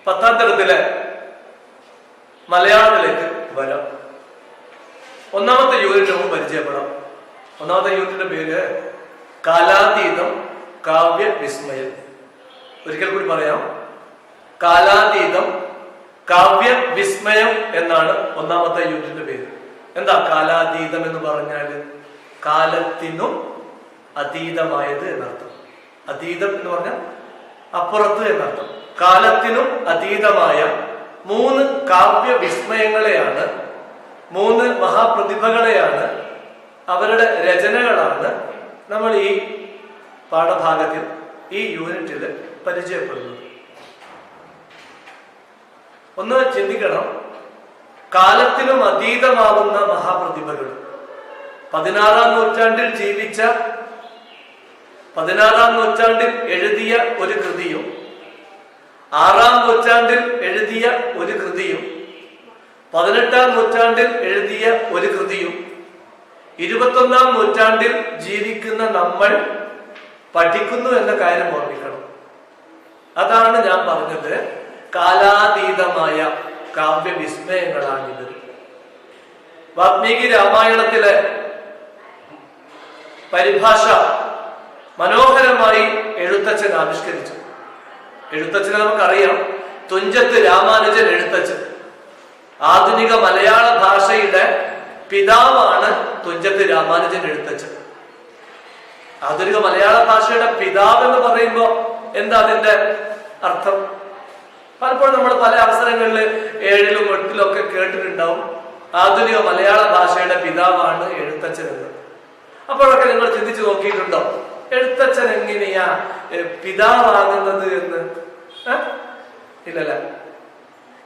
10ാം തരത്തിലെ മലയാളത്തിലേക്ക് വരാം. ഒന്നാമത്തെ യൂണിറ്റ് നമുക്ക് പരിചയപ്പെടാം. ഒന്നാമത്തെ യൂണിറ്റിന്റെ പേര് കാലാതീതം കാവ്യ വിസ്മയം. ഒരിക്കൽ കൂടി പറയാം, കാലാതീതം കാവ്യ വിസ്മയം എന്നാണ് ഒന്നാമത്തെ യൂണിറ്റിന്റെ പേര്. എന്താ കാലാതീതം എന്ന് പറഞ്ഞാല്? കാലത്തിനും അതീതമായത് എന്നർത്ഥം. അതീതം എന്ന് പറഞ്ഞാൽ അപ്പുറത്ത് എന്നർത്ഥം. കാലത്തിനും അതീതമായ 3 കാവ്യ വിസ്മയങ്ങളെയാണ്, 3 മഹാപ്രതിഭകളെയാണ്, അവരുടെ രചനകളാണ് നമ്മൾ ഈ പാഠഭാഗത്തിൽ, ഈ യൂണിറ്റിൽ പരിചയപ്പെടുന്നത്. ഒന്ന് ചിന്തിക്കണം, കാലത്തിനും അതീതമാവുന്ന മഹാപ്രതിഭകൾ. 16ാം നൂറ്റാണ്ടിൽ ജീവിച്ച, 16ാം നൂറ്റാണ്ടിൽ എഴുതിയ ഒരു കൃതിയും 6ാം നൂറ്റാണ്ടിൽ എഴുതിയ ഒരു കൃതിയും 18ാം നൂറ്റാണ്ടിൽ എഴുതിയ ഒരു കൃതിയും 21ാം നൂറ്റാണ്ടിൽ ജീവിക്കുന്ന നമ്മൾ പഠിക്കുന്നു എന്ന കാര്യം ഓർമ്മിക്കണം. അതാണ് ഞാൻ പറഞ്ഞത്, കാലാതീതമായ കാവ്യവിസ്മയങ്ങളാണിത്. വാൽമീകി രാമായണത്തിലെ പരിഭാഷ മനോഹരമായി എഴുത്തച്ഛൻ ആവിഷ്കരിച്ചു. എഴുത്തച്ഛനെ നമുക്കറിയാം, തുഞ്ചത്ത് രാമാനുജൻ എഴുത്തച്ഛൻ. ആധുനിക മലയാള ഭാഷയുടെ പിതാവാണ് തുഞ്ചത്ത് രാമാനുജൻ എഴുത്തച്ഛൻ. ആധുനിക മലയാള ഭാഷയുടെ പിതാവ് എന്ന് പറയുമ്പോൾ എന്താ അതിന്റെ അർത്ഥം? പലപ്പോഴും നമ്മൾ പല അവസരങ്ങളിൽ 7ലും 8ലും ഒക്കെ കേട്ടിട്ടുണ്ടാവും, ആധുനിക മലയാള ഭാഷയുടെ പിതാവാണ് എഴുത്തച്ഛൻ എന്ന്. അപ്പോഴൊക്കെ നിങ്ങൾ ചിന്തിച്ചു നോക്കിയിട്ടുണ്ടോ, എഴുത്തച്ഛൻ എങ്ങനെയാ പിതാവാകുന്നത് എന്ന്? ഇല്ലല്ല.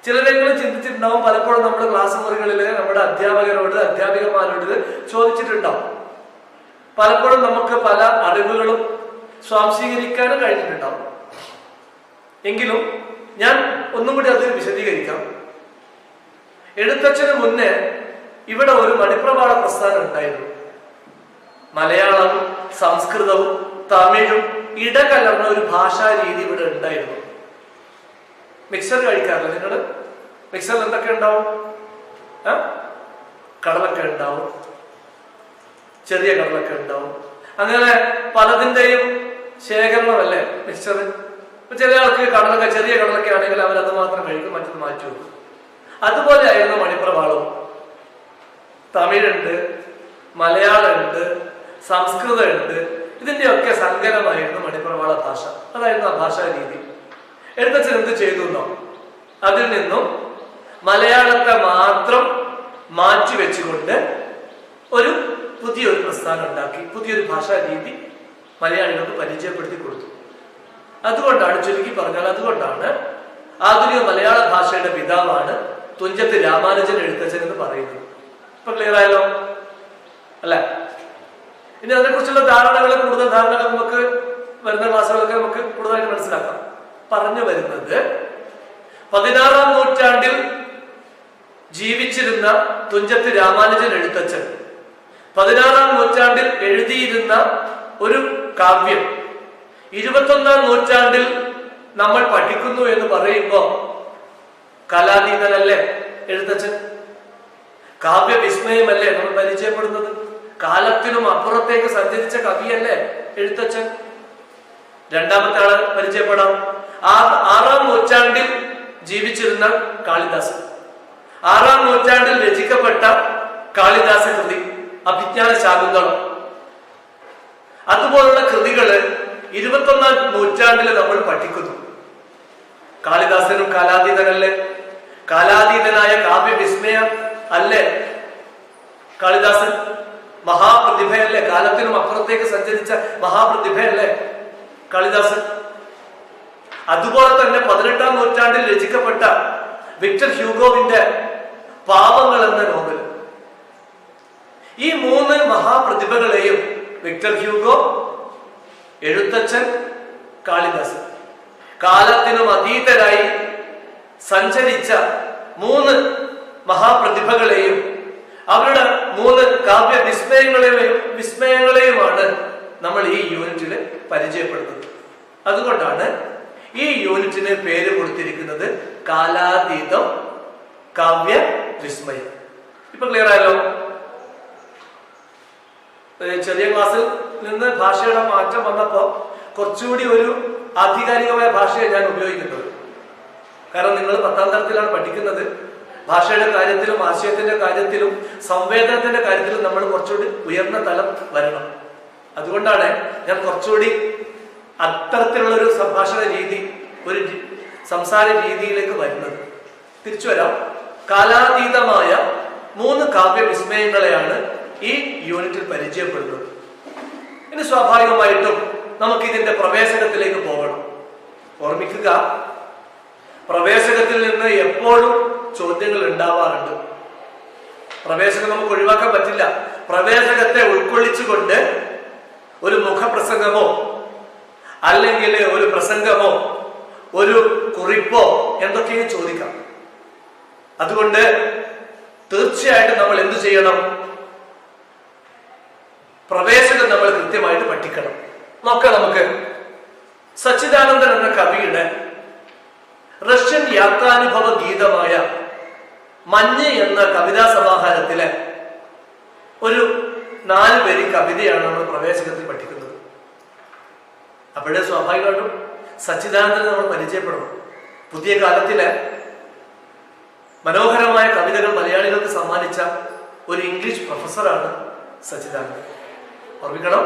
ചിലരെങ്കിലും ചിന്തിച്ചിട്ടുണ്ടാവും. പലപ്പോഴും നമ്മുടെ ക്ലാസ് മുറികളിൽ നമ്മുടെ അധ്യാപകരോട്, അധ്യാപികമാരോട് ചോദിച്ചിട്ടുണ്ടാവും. പലപ്പോഴും നമുക്ക് പല അറിവുകളും സ്വാംശീകരിക്കാനും കഴിഞ്ഞിട്ടുണ്ടാവും. എങ്കിലും ഞാൻ ഒന്നും കൂടി അത് വിശദീകരിക്കാം. എഴുത്തച്ഛന് മുന്നേ ഇവിടെ ഒരു മണിപ്രവാള പ്രസ്ഥാനം ഉണ്ടായിരുന്നു. മലയാളവും സംസ്കൃതവും തമിഴും ഇടകലർന്ന ഒരു ഭാഷാ രീതി ഇവിടെ ഉണ്ടായിരുന്നു. മിക്സർ കഴിക്കാറില്ല നിങ്ങൾ? മിക്സറിൽ എന്തൊക്കെ ഉണ്ടാവും? കടലൊക്കെ ഉണ്ടാവും, ചെറിയ കടലൊക്കെ ഉണ്ടാവും. അങ്ങനെ പലതിന്റെയും ശേഖരണമല്ലേ മിക്സർ. ചില ആൾക്ക് കടലൊക്കെ, ചെറിയ കടലൊക്കെ ആണെങ്കിൽ അവരത് മാത്രം കഴിക്കും, മറ്റത് മാറ്റി വെക്കും. അതുപോലെ ആയിരുന്നു മണിപ്രവാളവും. തമിഴുണ്ട്, മലയാളമുണ്ട്, സംസ്കൃതമുണ്ട്. ഇതിന്റെയൊക്കെ സങ്കരമായിരുന്നു മണിപ്രവാള ഭാഷ. അതായിരുന്നു ആ ഭാഷാ രീതി. എഴുത്തച്ഛൻ എന്ത് ചെയ്തു എന്നോ, അതിൽ നിന്നും മലയാളത്തെ മാത്രം മാറ്റി വെച്ചുകൊണ്ട് ഒരു പുതിയൊരു പ്രസ്ഥാനം ഉണ്ടാക്കി, പുതിയൊരു ഭാഷാ രീതി മലയാളികൾക്ക് പരിചയപ്പെടുത്തി കൊടുത്തു. അതുകൊണ്ടാണ്, ചുരുക്കി പറഞ്ഞാൽ അതുകൊണ്ടാണ് ആധുനിക മലയാള ഭാഷയുടെ പിതാവാണ് തുഞ്ചത്ത് രാമാനുജൻ എഴുത്തച്ഛൻ എന്ന് പറയുന്നത്. ഇപ്പൊ ക്ലിയർ ആയല്ലോ അല്ലെ? ഇനി അതിനെക്കുറിച്ചുള്ള ധാരണകൾ, കൂടുതൽ ധാരണകൾ നമുക്ക് വരുന്ന ക്ലാസ്സുകളൊക്കെ നമുക്ക് കൂടുതലായിട്ട് മനസ്സിലാക്കാം. പറഞ്ഞു വരുന്നത്, 16ാം നൂറ്റാണ്ടിൽ ജീവിച്ചിരുന്ന തുഞ്ചത്ത് രാമാനുജൻ എഴുത്തച്ഛൻ 16ാം നൂറ്റാണ്ടിൽ എഴുതിയിരുന്ന ഒരു കാവ്യം 21ാം നൂറ്റാണ്ടിൽ നമ്മൾ പഠിക്കുന്നു എന്ന് പറയുമ്പോ കലാതീതനല്ലേ എഴുത്തച്ഛൻ? കാവ്യ വിസ്മയമല്ലേ നമ്മൾ പരിചയപ്പെടുന്നത്? കാലത്തിനും അപ്പുറത്തേക്ക് സഞ്ചരിച്ച കവിയല്ലേ എഴുത്തച്ഛൻ? രണ്ടാമത്തെ ആള് പരിചയപ്പെടാം. 6ാം നൂറ്റാണ്ടിൽ ജീവിച്ചിരുന്ന കാളിദാസൻ. 6ാം നൂറ്റാണ്ടിൽ രചിക്കപ്പെട്ട കാളിദാസ കൃതി അഭിജ്ഞാന ശാകുന്തളം. അതുപോലുള്ള കൃതികള് 21ാം നൂറ്റാണ്ടിൽ നമ്മൾ പഠിക്കുന്നു. കാളിദാസനും കാലാതീതനല്ലേ? കാലാതീതനായ കാവ്യവിസ്മയ അല്ലേ കാളിദാസൻ? മഹാപ്രതിഭയല്ലേ? കാലത്തിനും അപ്പുറത്തേക്ക് സഞ്ചരിച്ച മഹാപ്രതിഭയല്ലേ കാളിദാസൻ? അതുപോലെ തന്നെ 18ാം നൂറ്റാണ്ടിൽ രചിക്കപ്പെട്ട വിക്ടർ ഹ്യൂഗോവിന്റെ പാവങ്ങൾ എന്ന നോവൽ. ഈ 3 മഹാപ്രതിഭകളെയും, വിക്ടർ ഹ്യൂഗോ, എഴുത്തച്ഛൻ, കാളിദാസൻ, കാലത്തിനും അതീതരായി സഞ്ചരിച്ച 3 മഹാപ്രതിഭകളെയും അവരുടെ 3 കാവ്യ വിസ്മയങ്ങളെയുമാണ് നമ്മൾ ഈ യൂണിറ്റിൽ പരിചയപ്പെടുന്നത്. അതുകൊണ്ടാണ് ഈ യൂണിറ്റിന് പേര് കൊടുത്തിരിക്കുന്നത് കാലാതീതം കാവ്യ വിസ്മയം. ഇപ്പൊ ക്ലിയർ ആയല്ലോ? ചെറിയ ക്ലാസ്സിൽ നിന്ന് ഭാഷയുടെ മാറ്റം വന്നപ്പോ കുറച്ചുകൂടി ഒരു ആധികാരികമായ ഭാഷയെ ഞാൻ ഉപയോഗിക്കുന്നത്. കാരണം നിങ്ങൾ 10ാം തരത്തിലാണ് പഠിക്കുന്നത്. ഭാഷയുടെ കാര്യത്തിലും ആശയത്തിന്റെ കാര്യത്തിലും സംവേദനത്തിന്റെ കാര്യത്തിലും നമ്മൾ കുറച്ചുകൂടി ഉയർന്ന തലം വരണം. അതുകൊണ്ടാണ് ഞാൻ കുറച്ചുകൂടി അത്തരത്തിലുള്ള ഒരു സംഭാഷണ രീതി, ഒരു സംസാര രീതിയിലേക്ക് വരുന്നത്. തിരിച്ചു വരാം. കാലാതീതമായ 3 കാവ്യവിസ്മയങ്ങളെയാണ് ഈ യൂണിറ്റിൽ പരിചയപ്പെടുന്നത്. ഇനി സ്വാഭാവികമായിട്ടും നമുക്ക് ഇതിന്റെ പ്രവേശകത്തിലേക്ക് പോകണം. ഓർമ്മിക്കുക, പ്രവേശകത്തിൽ നിന്ന് എപ്പോഴും ചോദ്യങ്ങൾ ഉണ്ടാവാറുണ്ട്. പ്രവേശകം നമുക്ക് ഒഴിവാക്കാൻ പറ്റില്ല. പ്രവേശകത്തെ ഉൾക്കൊള്ളിച്ചുകൊണ്ട് ഒരു മുഖപ്രസംഗമോ അല്ലെങ്കിൽ ഒരു പ്രസംഗമോ ഒരു കുറിപ്പോ എന്തൊക്കെയും ചോദിക്കാം. അതുകൊണ്ട് തീർച്ചയായിട്ടും നമ്മൾ എന്തു ചെയ്യണം? പ്രവേശകം നമ്മൾ കൃത്യമായിട്ട് പഠിക്കണം. നോക്കാം നമുക്ക്. സച്ചിദാനന്ദൻ എന്ന കവിയുടെ റഷ്യൻ യാത്രാനുഭവ ഗീതമായ മഞ്ഞ് എന്ന കവിതാ സമാഹാരത്തിലെ ഒരു 4 വരി കവിതയാണ് നമ്മൾ പ്രവേശകത്തിൽ പഠിക്കുന്നത്. അപ്പോഴേ സ്വാഭാവികമായിട്ടും സച്ചിദാനന്ദനെ നമ്മൾ പരിചയപ്പെടണം. പുതിയ കാലത്തിലെ മനോഹരമായ കവിതകൾ മലയാളികൾക്ക് സമ്മാനിച്ച ഒരു ഇംഗ്ലീഷ് പ്രൊഫസറാണ് സച്ചിദാനന്ദൻ. ഓർമ്മിക്കണം,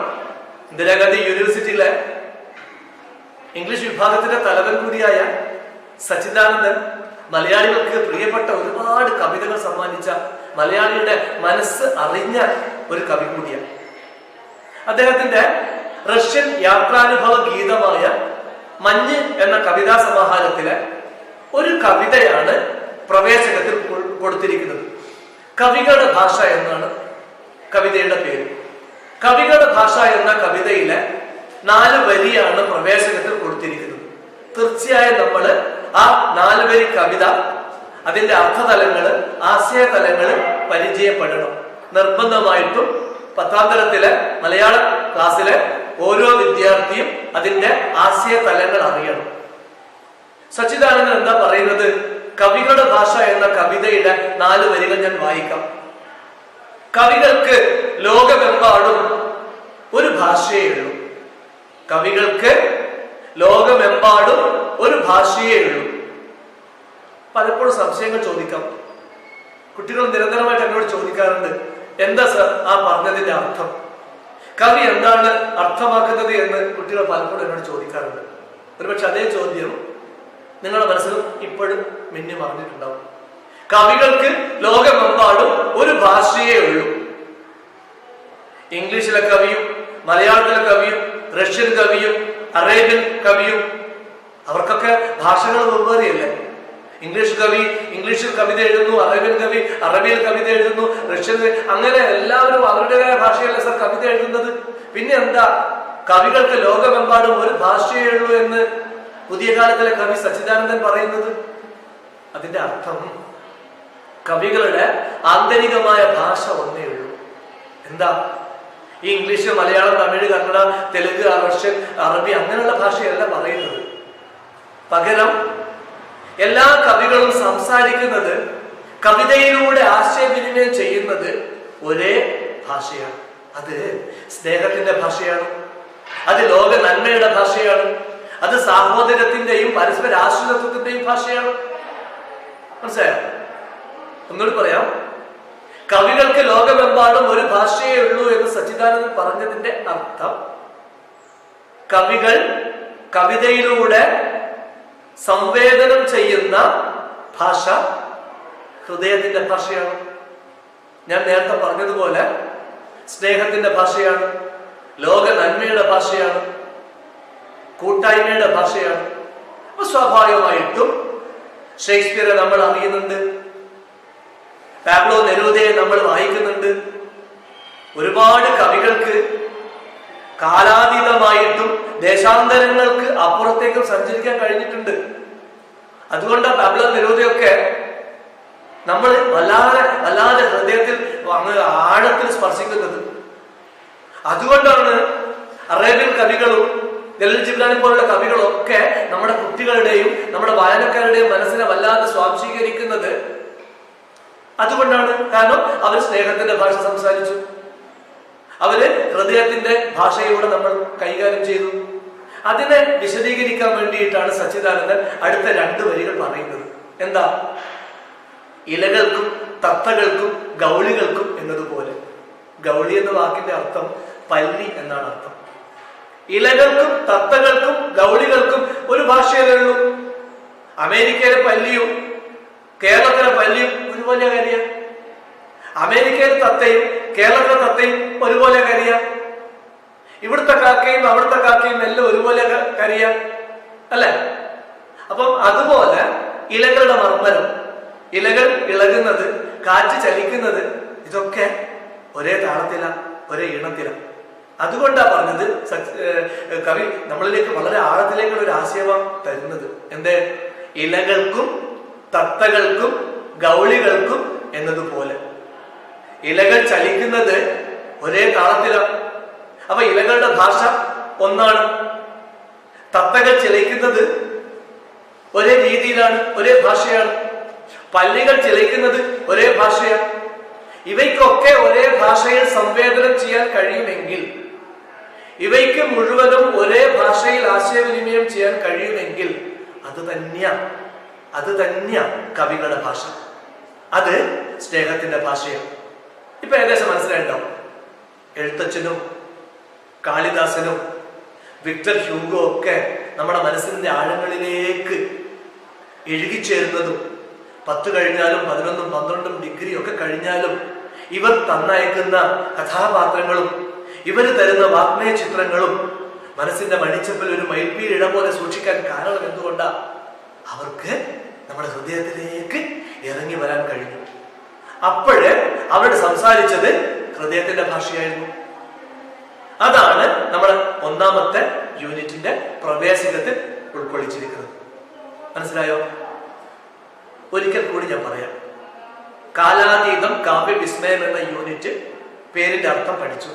ഇന്ദിരാഗാന്ധി യൂണിവേഴ്സിറ്റിയിലെ ഇംഗ്ലീഷ് വിഭാഗത്തിന്റെ തലവൻ കൂടിയായ സച്ചിദാനന്ദൻ മലയാളികൾക്ക് പ്രിയപ്പെട്ട ഒരുപാട് കവിതകൾ സമ്മാനിച്ച, മലയാളിയുടെ മനസ്സ് അറിഞ്ഞ ഒരു കവി കൂടിയാണ്. അദ്ദേഹത്തിന്റെ റഷ്യൻ യാത്രാനുഭവ ഗീതമായ മഞ്ഞ് എന്ന കവിതാ സമാഹാരത്തിലെ ഒരു കവിതയാണ് പ്രവേശകത്തിൽ കൊടുത്തിരിക്കുന്നത്. കവികളുടെ ഭാഷ എന്നാണ് കവിതയുടെ പേര്. കവികളുടെ ഭാഷ എന്ന കവിതയിലെ 4 വരിയാണ് പ്രവേശകത്തിൽ കൊടുത്തിരിക്കുന്നത്. തീർച്ചയായും നമ്മൾ ആ 4 വരി കവിത, അതിന്റെ അർത്ഥതലങ്ങള്, ആശയതലങ്ങള് പരിചയപ്പെടണം. നിർബന്ധമായിട്ടും 10ാം തരത്തിലെ മലയാള ക്ലാസ്സിലെ ഓരോ വിദ്യാർത്ഥിയും അതിന്റെ ആശയതലങ്ങൾ അറിയണം. സച്ചിദാനന്ദൻ എന്താ പറയുന്നത്? കവികളുടെ ഭാഷ എന്ന കവിതയുടെ 4 വരികൾ ഞാൻ വായിക്കാം. കവികൾക്ക് ലോകമെമ്പാടും ഒരു ഭാഷയേ ഉള്ളൂ. കവികൾക്ക് ലോകമെമ്പാടും ഒരു ഭാഷയേ ഉള്ളൂ. പലപ്പോഴും സംശയങ്ങൾ ചോദിക്കാം. കുട്ടികൾ നിരന്തരമായിട്ട് എന്നോട് ചോദിക്കാറുണ്ട്, എന്താ സർ ആ പറഞ്ഞതിന്റെ അർത്ഥം? കവി എന്താണ് അർത്ഥമാക്കുന്നത് എന്ന് കുട്ടികൾ പലപ്പോഴും എന്നോട് ചോദിക്കാറുണ്ട്. ഒരുപക്ഷെ അതേ ചോദ്യം നിങ്ങളുടെ മനസ്സിൽ ഇപ്പോഴും മിന്നി മറിഞ്ഞിട്ടുണ്ടാവും. കവികൾക്ക് ലോകമെമ്പാടും ഒരു ഭാഷയേ ഉള്ളൂ. ഇംഗ്ലീഷിലെ കവിയും മലയാളത്തിലെ കവിയും റഷ്യൻ കവിയും അറേബ്യൻ കവിയും അവർക്കൊക്കെ ഭാഷകൾ വെവ്വേറെയല്ലേ? ഇംഗ്ലീഷ് കവി ഇംഗ്ലീഷിൽ കവിത എഴുതുന്നു, അറേബ്യൻ കവി അറബിയിൽ കവിത എഴുതുന്നു, റഷ്യൻ അങ്ങനെ എല്ലാവരും അവരുടേതായ ഭാഷയല്ലേ സർ കവിത എഴുതുന്നത്. പിന്നെ എന്താ കവികൾക്ക് ലോകമെമ്പാടും ഒരു ഭാഷയേ ഉള്ളൂ എന്ന് പുതിയ കാലത്തിലെ കവി സച്ചിദാനന്ദൻ പറയുന്നത്? അതിന്റെ അർത്ഥം കവികളുടെ ആന്തരികമായ ഭാഷ ഒന്നേ ഉള്ളൂ. എന്താ? ഈ ഇംഗ്ലീഷ്, മലയാളം, തമിഴ്, കന്നഡ, തെലുങ്ക്, റഷ്യൻ, അറബി അങ്ങനെയുള്ള ഭാഷയല്ല പറയുന്നത്. പകരം എല്ലാ കവികളും സംസാരിക്കുന്നത്, കവിതയിലൂടെ ആശയവിനിമയം ചെയ്യുന്നത് ഒരേ ഭാഷയാണ്. അത് സ്നേഹത്തിന്റെ ഭാഷയാണ്, അത് ലോക നന്മയുടെ ഭാഷയാണ്, അത് സാഹോദര്യത്തിന്റെയും പരസ്പര ആശ്രിതത്വത്തിന്റെയും ഭാഷയാണ്. മനസ്സിലായോ? ഒന്നുകൂടി പറയാം. കവികൾക്ക് ലോകമെമ്പാടും ഒരു ഭാഷയേ ഉള്ളൂ എന്ന് സച്ചിദാനന്ദൻ പറഞ്ഞതിന്റെ അർത്ഥം, കവികൾ കവിതയിലൂടെ സംവേദനം ചെയ്യുന്ന ഭാഷ ഹൃദയത്തിന്റെ ഭാഷയാണ്. ഞാൻ നേരത്തെ പറഞ്ഞതുപോലെ സ്നേഹത്തിന്റെ ഭാഷയാണ്, ലോക നന്മയുടെ ഭാഷയാണ്, കൂട്ടായ്മയുടെ ഭാഷയാണ്. അപ്പൊ സ്വാഭാവികമായിട്ടും ഷേക്സ്പിയറെ നമ്മൾ അറിയുന്നുണ്ട്, പാബ്ലോ നെരൂദയെ നമ്മൾ വായിക്കുന്നുണ്ട്. ഒരുപാട് കവികൾക്ക് കാലാതീതമായിട്ടും ദേശാന്തരങ്ങൾക്ക് അപ്പുറത്തേക്കും സഞ്ചരിക്കാൻ കഴിഞ്ഞിട്ടുണ്ട്. അതുകൊണ്ട് പാബ്ലോ നെരൂദയൊക്കെ നമ്മൾ വല്ലാതെ ഹൃദയത്തിൽ ആഴത്തിൽ സ്പർശിക്കുന്നത്. അതുകൊണ്ടാണ് അറേബ്യൻ കവികളും ഖലീൽ ജിബ്രാനെ പോലുള്ള കവികളൊക്കെ നമ്മുടെ കുട്ടികളുടെയും നമ്മുടെ വായനക്കാരുടെയും മനസ്സിനെ വല്ലാതെ സ്വാംശീകരിക്കുന്നത് അതുകൊണ്ടാണ്. കാരണം അവർ സ്നേഹത്തിന്റെ ഭാഷ സംസാരിച്ചു, അവര് ഹൃദയത്തിന്റെ ഭാഷയിലൂടെ നമ്മൾ കൈകാര്യം ചെയ്തു. അതിനെ വിശദീകരിക്കാൻ വേണ്ടിയിട്ടാണ് സച്ചിദാനന്ദൻ അടുത്ത 2 വരികൾ പറയുന്നത്. എന്താ? ഇലകൾക്കും തത്തകൾക്കും ഗൗളികൾക്കും എന്നതുപോലെ. ഗൗളി എന്ന വാക്കിന്റെ അർത്ഥം പല്ലി എന്നാണ് അർത്ഥം. ഇലകൾക്കും തത്തകൾക്കും ഗൗളികൾക്കും ഒരു ഭാഷയല്ലേ ഉള്ളൂ. അമേരിക്കയിലെ പല്ലിയും കേരളത്തിലെ പല്ലിയും ഒരുപോലെ കരയാം. അമേരിക്കയിലെ തത്തയും കേരളത്തിലെ തത്തയും ഒരുപോലെ കരയാം. ഇവിടുത്തെ കാക്കയും അവിടുത്തെ കാക്കയും എല്ലാം ഒരുപോലെ കരയാം, അല്ലെ? അപ്പം അതുപോലെ ഇലകളുടെ മർമ്മരം, ഇലകൾ ഇളകുന്നത്, കാറ്റ് ചലിക്കുന്നത്, ഇതൊക്കെ ഒരേ താളത്തില, ഒരേ ഈണത്തില. അതുകൊണ്ടാ പറഞ്ഞത് കവി നമ്മളിലേക്ക് വളരെ ആഴത്തിലേക്കുള്ള ഒരു ആശയമാണ് തരുന്നത്. എന്തേ? ഇലകൾക്കും തത്തകൾക്കും ഗൗളികൾക്കും എന്നതുപോലെ. ഇലകൾ ചലിക്കുന്നത് ഒരേ താളത്തിലാണ്. അപ്പൊ ഇലകളുടെ ഭാഷ ഒന്നാണ്. തത്തകൾ ചിലയ്ക്കുന്നത് ഒരേ രീതിയിലാണ്, ഒരേ ഭാഷയാണ്. പല്ലികൾ ചിലയ്ക്കുന്നത് ഒരേ ഭാഷയാണ്. ഇവയ്ക്കൊക്കെ ഒരേ ഭാഷയിൽ സംവേദനം ചെയ്യാൻ കഴിയുമെങ്കിൽ, ഇവയ്ക്ക് മുഴുവനും ഒരേ ഭാഷയിൽ ആശയവിനിമയം ചെയ്യാൻ കഴിയുമെങ്കിൽ അത് തന്നെയാ കവികളുടെ ഭാഷ. അത് സ്നേഹത്തിന്റെ ഭാഷയാണ്. ഇപ്പൊ ഏകദേശം മനസ്സിലായിട്ടുണ്ടാവും. എഴുത്തച്ഛനും കാളിദാസനും വിക്ടർ ഹ്യൂഗോ ഒക്കെ നമ്മുടെ മനസ്സിന്റെ ആഴങ്ങളിലേക്ക് എഴുകിച്ചേരുന്നതും 10 കഴിഞ്ഞാലും 11ഉം 12ഉം ഡിഗ്രി ഒക്കെ കഴിഞ്ഞാലും ഇവർ തന്നയക്കുന്ന കഥാപാത്രങ്ങളും ഇവർ തരുന്ന വാഗ്മയ ചിത്രങ്ങളും മനസ്സിന്റെ മണിച്ചപ്പിൽ ഒരു മയിൽപ്പീലിട പോലെ സൂക്ഷിക്കാൻ കാരണം എന്തുകൊണ്ടാ? അവർക്ക് നമ്മുടെ ഹൃദയത്തിലേക്ക് ഇറങ്ങി വരാൻ കഴിഞ്ഞു. അപ്പോഴ് അവരോട് സംസാരിച്ചത് ഹൃദയത്തിന്റെ ഭാഷയായിരുന്നു. അതാണ് നമ്മുടെ 1ാമത്തെ യൂണിറ്റിന്റെ പ്രവേശനത്തിൽ ഉൾക്കൊള്ളിച്ചിരിക്കുന്നത്. മനസ്സിലായോ? ഒരിക്കൽ കൂടി ഞാൻ പറയാം. കാലാതീതം കാവ്യവിസ്മയം എന്ന യൂണിറ്റ് പേരിന്റെ അർത്ഥം പഠിച്ചു.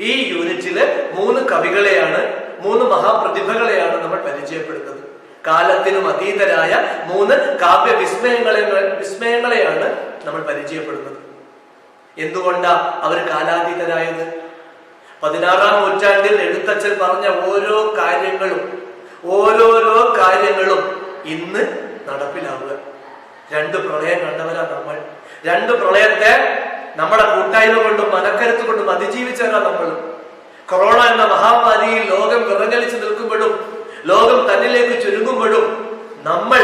ഈ യൂണിറ്റില് 3 കവികളെയാണ്, 3 മഹാപ്രതിഭകളെയാണ് നമ്മൾ പരിചയപ്പെടുന്നത്. കാലത്തിനും അതീതരായ 3 വിസ്മയങ്ങളെയാണ് നമ്മൾ പരിചയപ്പെടുന്നത്. എന്തുകൊണ്ടാ അവർ കാലാതീതരായത്? 16ാം നൂറ്റാണ്ടിൽ എഴുത്തച്ഛൻ പറഞ്ഞ ഓരോരോ കാര്യങ്ങളും ഇന്ന് നടപ്പിലാവുക. 2 പ്രളയം കണ്ടവരാ നമ്മൾ. 2 പ്രളയത്തെ നമ്മുടെ കൂട്ടായ്മ കൊണ്ടും മനക്കരുത്ത് കൊണ്ടും അതിജീവിച്ചവരാ നമ്മൾ. കൊറോണ എന്ന മഹാമാരിയിൽ ലോകം വിറങ്ങലിച്ചു നിൽക്കുമ്പോഴും, ലോകം തന്നിലേക്ക് ചുരുങ്ങുമ്പോഴും നമ്മൾ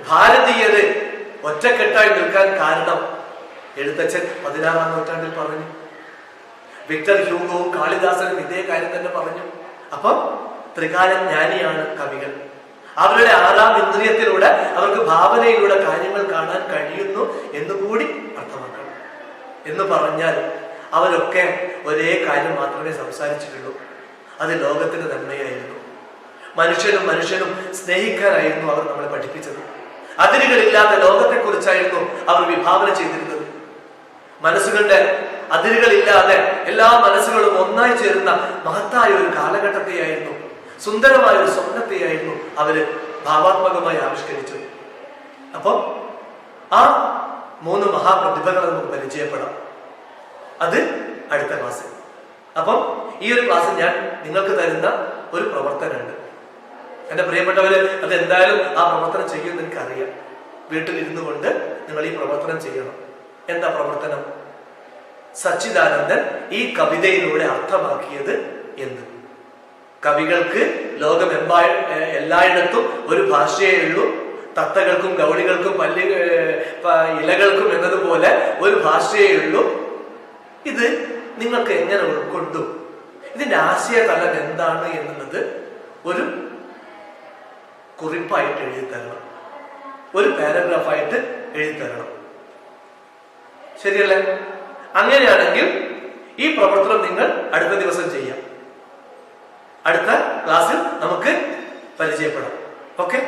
ഭാരതീയര് ഒറ്റക്കെട്ടായി നിൽക്കാൻ കാരണം എഴുത്തച്ഛൻ 16ാം നൂറ്റാണ്ടിൽ പറഞ്ഞു. വിക്ടർ ഹ്യൂഗോവും കാളിദാസനും ഇതേ കാര്യം തന്നെ പറഞ്ഞു. അപ്പം ത്രികാല ജ്ഞാനിയാണ് കവികൾ. അവരുടെ 6ാം ഇന്ദ്രിയത്തിലൂടെ അവർക്ക് ഭാവനയിലൂടെ കാര്യങ്ങൾ കാണാൻ കഴിയുന്നു എന്നുകൂടി അർത്ഥമാക്കണം. എന്ന് പറഞ്ഞാൽ അവരൊക്കെ ഒരേ കാര്യം മാത്രമേ സംസാരിച്ചിട്ടുള്ളൂ. അത് ലോകത്തിന്റെ നന്മയായിരുന്നു. മനുഷ്യനും സ്നേഹിക്കാനായിരുന്നു അവർ നമ്മളെ പഠിപ്പിച്ചത്. അതിരുകളില്ലാത്ത ലോകത്തെക്കുറിച്ചായിരുന്നു അവർ വിഭാവന ചെയ്തിരുന്നത്. മനസ്സുകളുടെ അതിരുകളില്ലാതെ എല്ലാ മനസ്സുകളും ഒന്നായി ചേരുന്ന മഹത്തായ ഒരു കാലഘട്ടത്തെയായിരുന്നു, സുന്ദരമായ ഒരു സ്വപ്നത്തെയായിരുന്നു അവര് ഭാവാത്മകമായി ആവിഷ്കരിച്ചത്. അപ്പൊ ആ 3 മഹാപ്രതിഭകളെ നമുക്ക് പരിചയപ്പെടാം. അത് അടുത്ത ക്ലാസ്സിൽ. അപ്പം ഈ ഒരു ക്ലാസ്സിൽ ഞാൻ നിങ്ങൾക്ക് തരുന്ന ഒരു പ്രവർത്തനമുണ്ട്. എന്റെ പ്രിയപ്പെട്ടവര് അത് എന്തായാലും ആ പ്രവർത്തനം ചെയ്യുമെന്ന് എനിക്കറിയാം. വീട്ടിലിരുന്നു കൊണ്ട് നിങ്ങൾ ഈ പ്രവർത്തനം ചെയ്യണം. എന്താ പ്രവർത്തനം? സച്ചിദാനന്ദൻ ഈ കവിതയിലൂടെ അർത്ഥമാക്കിയത് എന്ത്? കവികൾക്ക് എല്ലായിടത്തും ഒരു ഭാഷയേ ഉള്ളൂ. തത്തകൾക്കും ഗൗളികൾക്കും ഇലകൾക്കും എന്നതുപോലെ ഒരു ഭാഷയേ ഉള്ളൂ. ഇത് നിങ്ങൾക്ക് എങ്ങനെ ഉൾക്കൊണ്ടു? ഇതിന്റെ ആശയതലം എന്താണ് എന്നുള്ളത് ഒരു കുറിപ്പായിട്ട് എഴുതി തരണം, ഒരു പാരഗ്രാഫായിട്ട് എഴുതി തരണം. ശരിയല്ലേ? അങ്ങനെയാണെങ്കിൽ ഈ പ്രവർത്തനം നിങ്ങൾ അടുത്ത ദിവസം ചെയ്യാം. അടുത്ത ക്ലാസ്സിൽ നമുക്ക് പരിചയപ്പെടാം. ഓക്കെ?